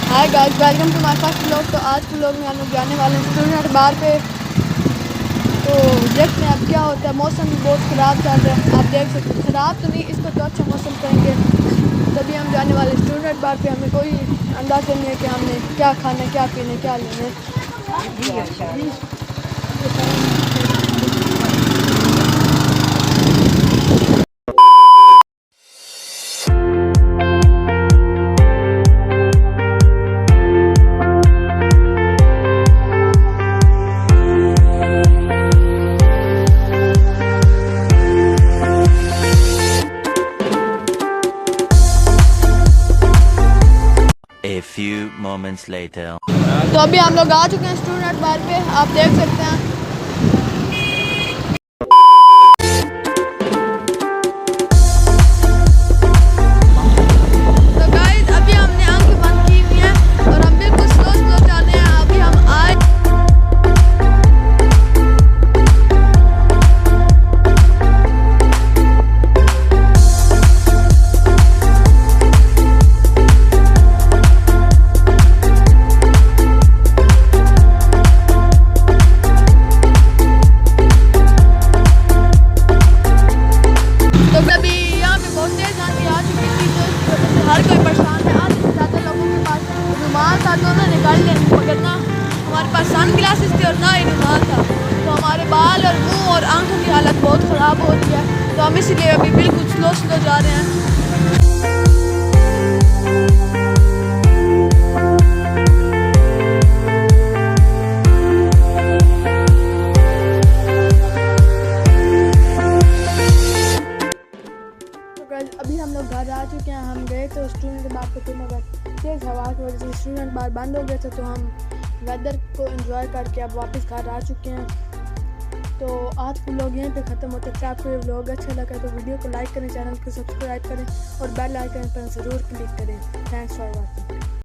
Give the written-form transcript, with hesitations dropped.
Hi guys, welcome to my first vlog. तो आज के व्लॉग में हम लोग जाने वाले हैं स्टूडेंट बार पे। तो देखते हैं अब क्या होता है। मौसम भी बहुत ख़राब चल रहा है, आप देख सकते हैं। ख़राब तो नहीं, इसको तो अच्छा मौसम कहेंगे। तभी हम जाने वाले स्टूडेंट बार पे। हमें कोई अंदाज़ा नहीं है कि हमने क्या खाना, क्या पीने, क्या लेने। A few moments later. तो अभी हम लोग आ चुके हैं स्टूडेंट बार पे, आप देख सकते हैं। तो गाइस, अभी हमने आंखें बंद की हुई हैं और हम बिल्कुल स्लो स्लो चल रहे हैं। अभी हम आए हर कोई परेशान है। आज से ज़्यादा लोगों के पास रुमाल था तो उन्होंने निकाल लिया, मगर ना हमारे पास सन ग्लासेस थे और ना ही रुमाल था। तो हमारे बाल और मुंह और आंखों की हालत बहुत ख़राब हो रही है। तो हम इसीलिए अभी बिल्कुल स्लो स्लो जा रहे हैं। अभी हम लोग घर आ चुके हैं। हम गए तो स्टूडेंट बार पे थे, मगर तेज़ हवा की वजह से स्टूडेंट बार बंद हो गया था। तो हम वेदर को एंजॉय करके अब वापस घर आ चुके हैं। तो आज के व्लॉग यहीं पे ख़त्म होता है। अगर आपको ये व्लॉग अच्छा लगा तो वीडियो को लाइक करें, चैनल को सब्सक्राइब करें और बेल आइकन पर ज़रूर क्लिक करें। Thanks for watching.